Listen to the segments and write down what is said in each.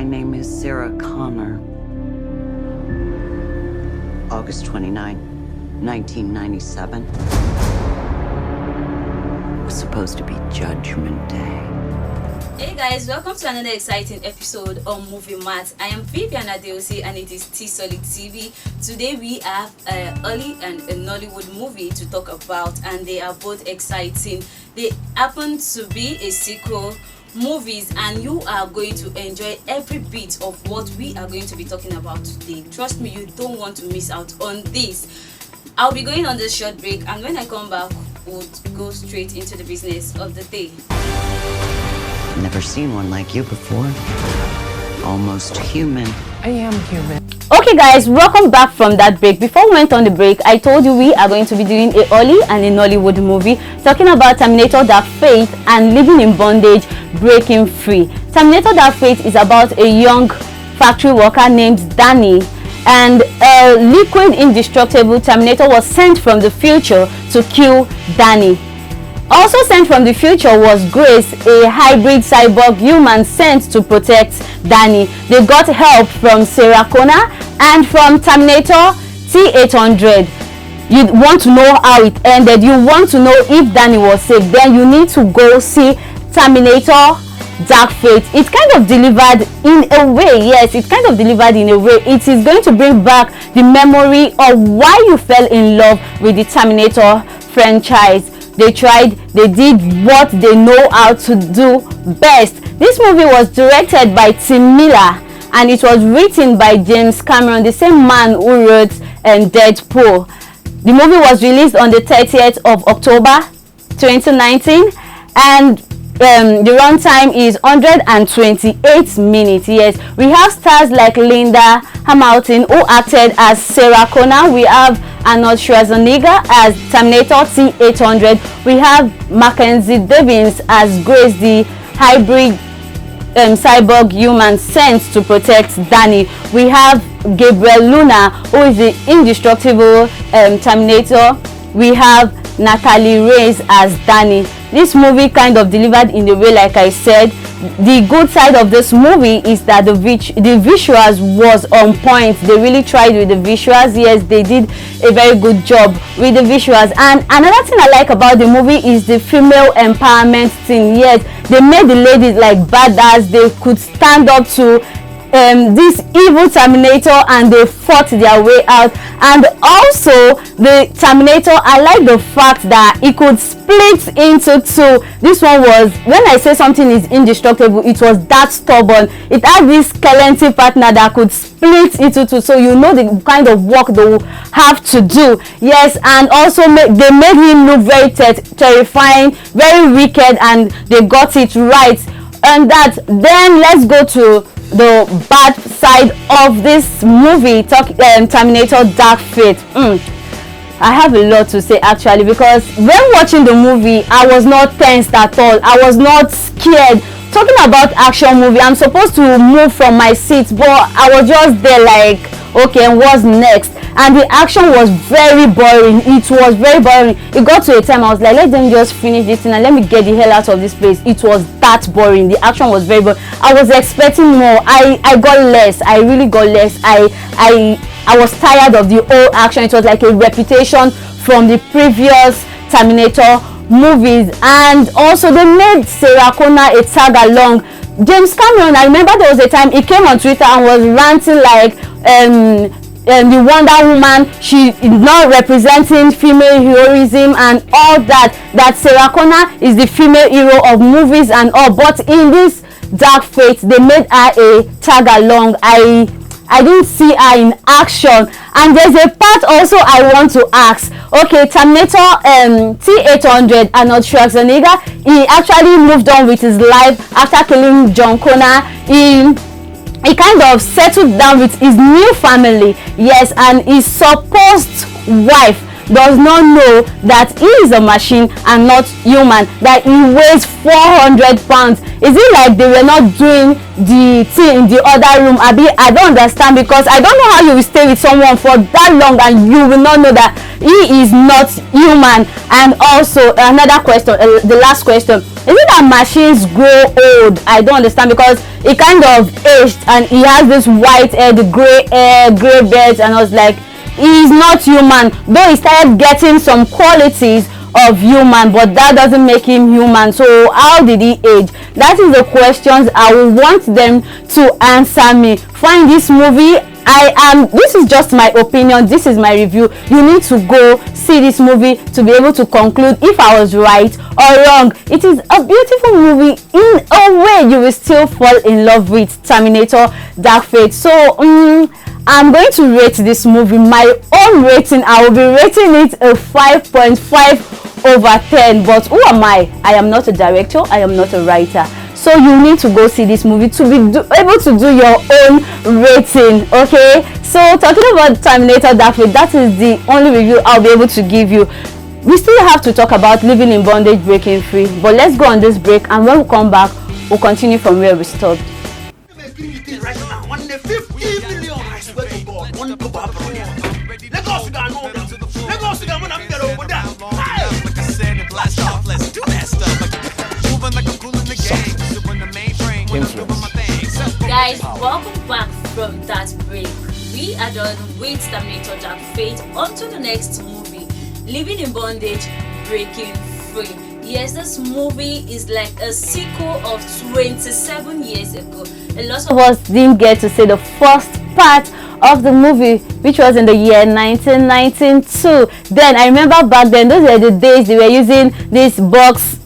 My name is Sarah Connor. August 29, 1997. It was supposed to be Judgment Day. Hey guys, welcome to another exciting episode on Movie Mart. I am Vivian Adeosi and it is T-Solid TV. Today we have a Hollywood and a Nollywood movie to talk about, and they are both exciting. They happen to be a sequel movies, and you are going to enjoy every bit of what we are going to be talking about today. Trust me, you don't want to miss out on this. I'll be going on this short break, and when I come back, we'll go straight into the business of the day. Never seen one like you before. Almost human. I am human. Okay guys, welcome back from that break. Before we went on the break, I told you we are going to be doing a Hollywood and a Nollywood movie talking about Terminator Dark Fate and Living in Bondage, Breaking Free. Terminator Dark Fate is about a young factory worker named Danny, and a liquid indestructible Terminator was sent from the future to kill Danny. Also sent from the future was Grace, a hybrid cyborg human sent to protect Danny. They got help from Sarah Connor and from Terminator T-800. You want to know how it ended, you want to know if Danny was safe, then you need to go see Terminator Dark Fate. It's kind of delivered in a way, yes, it's kind of delivered in a way. It is going to bring back the memory of why you fell in love with the Terminator franchise. They tried, they did what they know how to do best. This movie was directed by Tim Miller and it was written by James Cameron, the same man who wrote Deadpool. The movie was released on the 30th of October 2019, and the runtime is 128 minutes. Yes, we have stars like Linda Hamilton, who acted as Sarah Connor. We have Arnold Schwarzenegger as Terminator T-800. We have Mackenzie Davis as Grace, the hybrid cyborg human sent to protect Danny. We have Gabriel Luna, who is the indestructible Terminator. We have Natalie Reyes as Danny. This movie kind of delivered in a way, like I said. The good side of this movie is that the visuals was on point. They really tried with the visuals. Yes, they did a very good job with the visuals. And another thing I like about the movie is the female empowerment thing. Yes, they made the ladies like badass. They could stand up to this evil Terminator and they fought their way out. And also the Terminator, I like the fact that it could split into two. This one was, when I say something is indestructible, it was that stubborn. It had this skeleton partner that could split into two, so you know the kind of work they will have to do. Yes, and also they made him look very terrifying, very wicked, and they got it right. And that, then let's go to the bad side of this movie, Terminator Dark Fate. I have a lot to say actually, because when watching the movie I was not tensed at all. I was not scared. Talking about action movie, I'm supposed to move from my seat, but I was just there like, okay, what's next? And the action was very boring. It was very boring. It got to a time I was like, let them just finish this thing and let me get the hell out of this place. It was that boring. The action was very boring. I was expecting more. I got less. I really got less. I was tired of the old action. It was like a repetition from the previous Terminator movies. And also they made Sarah Connor a tag along. James Cameron, I remember there was a time he came on Twitter and was ranting like the Wonder Woman, she is not representing female heroism and all that Sarah Connor is the female hero of movies and all. But in this Dark Fate, they made her a tag along. I didn't see her in action. And there's a part also I want to ask. Okay, Terminator T-800, Arnold Schwarzenegger, he actually moved on with his life after killing John Connor. He kind of settled down with his new family. Yes, and his supposed wife does not know that he is a machine and not human, that he weighs 400 pounds. Is it like they were not doing the thing in the other room? I don't understand, because I don't know how you will stay with someone for that long and you will not know that he is not human. And also another question, the last question, is it that machines grow old? I don't understand, because he kind of aged and he has this white hair, the gray hair, gray beard, and I was like, he is not human, though he started getting some qualities of human, but that doesn't make him human. So how did he age? That is the questions I will want them to answer me. Find this movie. This is just my opinion, this is my review. You need to go see this movie to be able to conclude if I was right or wrong. It is a beautiful movie. In a way, you will still fall in love with Terminator Dark Fate. So I'm going to rate this movie. My own rating, I will be rating it a 5.5/10. But who am I? I am not a director, I am not a writer. So you need to go see this movie to be able to do your own rating. Okay, so talking about Terminator Dark Fate, that is the only review I'll be able to give you. We still have to talk about Living in Bondage, Breaking Free, but let's go on this break, and when we come back, we'll continue from where we stopped. Guys, welcome back from that break. We are done with Terminator Dark Fate. On to the next movie, Living in Bondage, Breaking Free. Yes, this movie is like a sequel of 27 years ago. A lot of us didn't get to see the first part of the movie, which was in the year 1992. Then I remember back then, those were the days they were using this box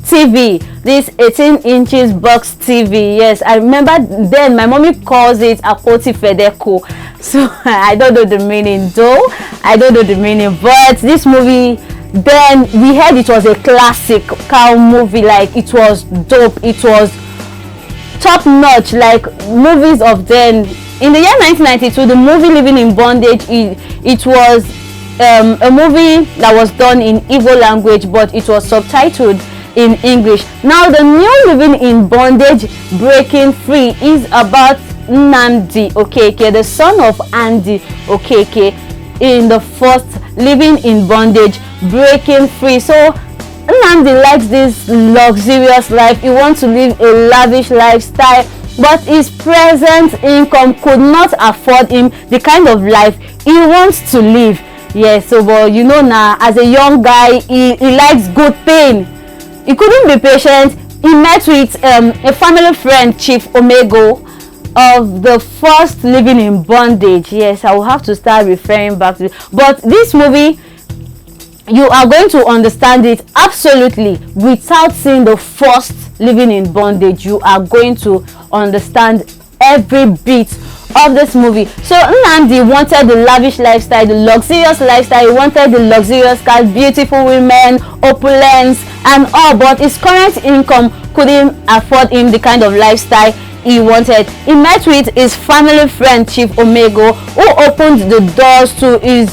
TV, this 18 inches box TV. Yes, I remember then my mommy calls it Akoti Fedeco. So I don't know the meaning though. I don't know the meaning, but this movie, then we heard it was a classic cow movie. Like, it was dope, it was top notch, like movies of then. In the year 1992, the movie Living in Bondage, it was a movie that was done in Igbo language, but it was subtitled in English. Now the new Living in Bondage, Breaking Free is about Nnamdi Okeke, the son of Andy Okeke, in the first Living in Bondage, Breaking Free. So Nnamdi likes this luxurious life. He wants to live a lavish lifestyle, but his present income could not afford him the kind of life he wants to live. Yes, so but you know now, as a young guy, he likes good thing. He couldn't be patient. He met with a family friend, Chief Omego, of the first Living in Bondage. Yes, I will have to start referring back to it. But this movie, you are going to understand it absolutely without seeing the first Living in Bondage. You are going to understand every bit of this movie. So Nnamdi wanted the lavish lifestyle, the luxurious lifestyle. He wanted the luxurious cars, beautiful women, opulence and all, but his current income couldn't afford him the kind of lifestyle he wanted. He met with his family friend Chief Omego, who opened the doors to his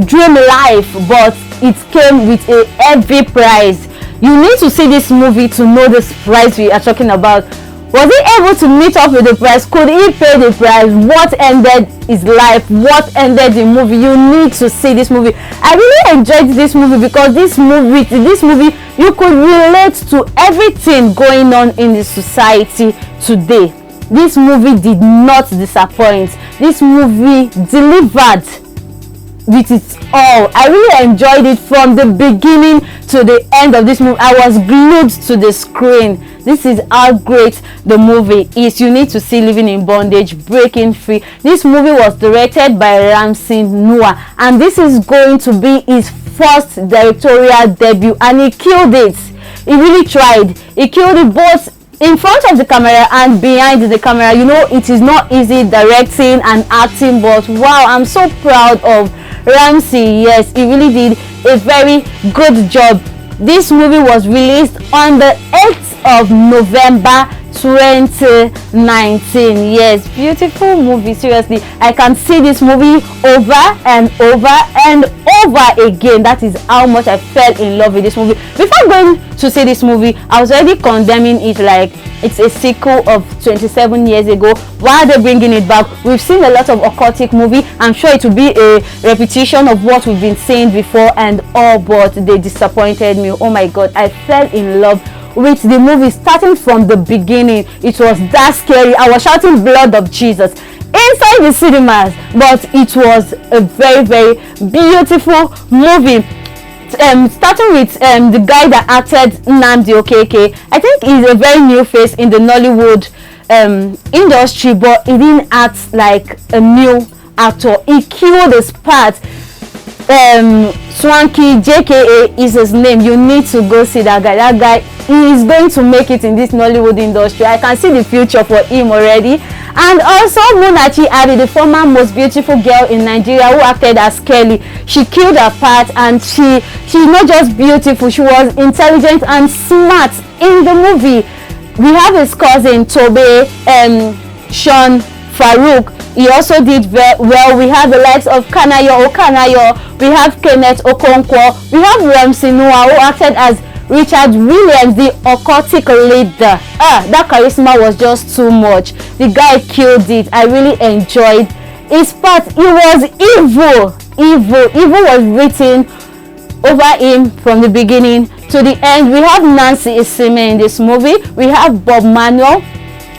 dream life, but it came with a heavy price. You need to see this movie to know this price we are talking about. Was he able to meet up with the price? Could he pay the price? What ended his life? What ended the movie? You need to see this movie. I really enjoyed this movie because this movie you could relate to everything going on in the society today. This movie did not disappoint. This movie delivered with it all. I really enjoyed it from the beginning to the end of this movie. I was glued to the screen. This is how great the movie is. You need to see Living in Bondage, Breaking Free. This movie was directed by Ramsey Noah, and this is going to be his first directorial debut, and he killed it. He really tried. He killed it both in front of the camera and behind the camera. You know, it is not easy directing and acting, but wow, I'm so proud of Ramsey. Yes, he really did a very good job. This movie was released on the 8th of November 2019. Yes, beautiful movie. Seriously, I can see this movie over and over and over again. That is how much I fell in love with this movie. Before going to see this movie, I was already condemning it like it's a sequel of 27 years ago. Why are they bringing it back? We've seen a lot of occultic movie. I'm sure it will be a repetition of what we've been seeing before and all, but they disappointed me. Oh my god, I fell in love with the movie starting from the beginning. It was that scary. I was shouting blood of Jesus inside the cinemas, but it was a very, very beautiful movie. Starting with the guy that acted Nnamdi Okeke. I think he's a very new face in the Nollywood industry, but he didn't act like a new actor. He killed his part. Swanky JKA is his name. You need to go see that guy. That guy, he is going to make it in this Nollywood industry. I can see the future for him already. And also Munachi Abi, the former most beautiful girl in Nigeria who acted as Kelly. She killed her part, and she's not just beautiful, she was intelligent and smart in the movie. We have his cousin Tobe, Sean Farouk. He also did very well. We have the likes of Kanayo Okanayo. We have Kenneth Okonkwo. We have Ramsey Noah, who acted as Richard Williams, the occultic leader. That charisma was just too much. The guy killed it. I really enjoyed his part. He was evil. Evil was written over him from the beginning to the end. We have Nancy Isime in this movie. We have Bob Manuel,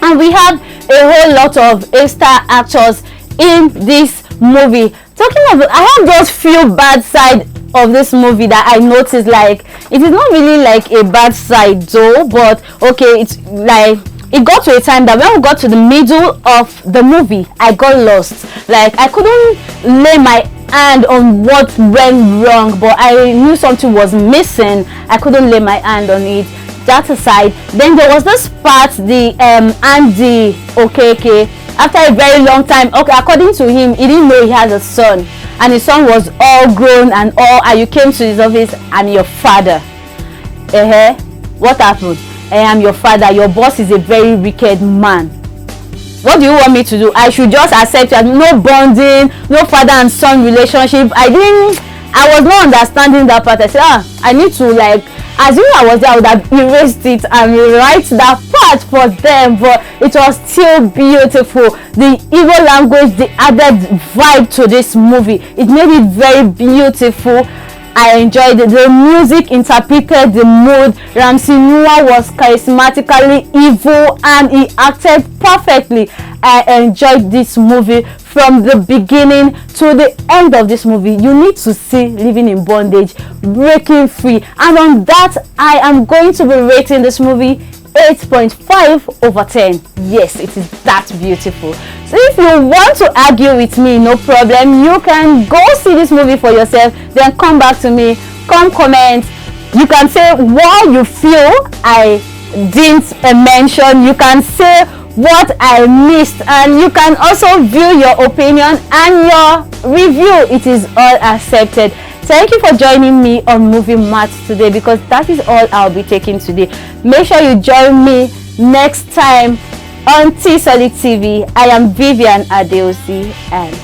and we have a whole lot of A-star actors in this movie. Talking about, I have those few bad side of this movie that I noticed. Like, it is not really like a bad side though, but okay, it's like it got to a time that when we got to the middle of the movie, I got lost. Like, I couldn't lay my hand on what went wrong, but I knew something was missing. I couldn't lay my hand on it. That aside, then there was this part, the Andy Okeke. After a very long time, okay, according to him, he didn't know he has a son, and his son was all grown and all, and you came to his office, I'm your father. What happened? I'm your father. Your boss is a very wicked man. What do you want me to do? I should just accept you? No bonding, no father and son relationship. I was not understanding that part. I said, I need to, like, assuming I was there, I would have erased it and rewrite that part for them, but it was still beautiful. The evil language, the added vibe to this movie, it made it very beautiful. I enjoyed it. The music interpreted the mood. Ramsey Noah was charismatically evil and he acted perfectly. I enjoyed this movie from the beginning to the end of this movie. You need to see Living in Bondage, Breaking Free. And on that, I am going to be rating this movie 8.5/10. Yes, it is that beautiful. So if you want to argue with me, no problem. You can go see this movie for yourself, then come back to me, come comment. You can say what you feel I didn't mention. You can say what I missed, and you can also view your opinion and your review. It is all accepted. Thank you for joining me on Movie Maths today, because that is all I'll be taking today. Make sure you join me next time on T Solid TV. I am Vivian Adeosi, and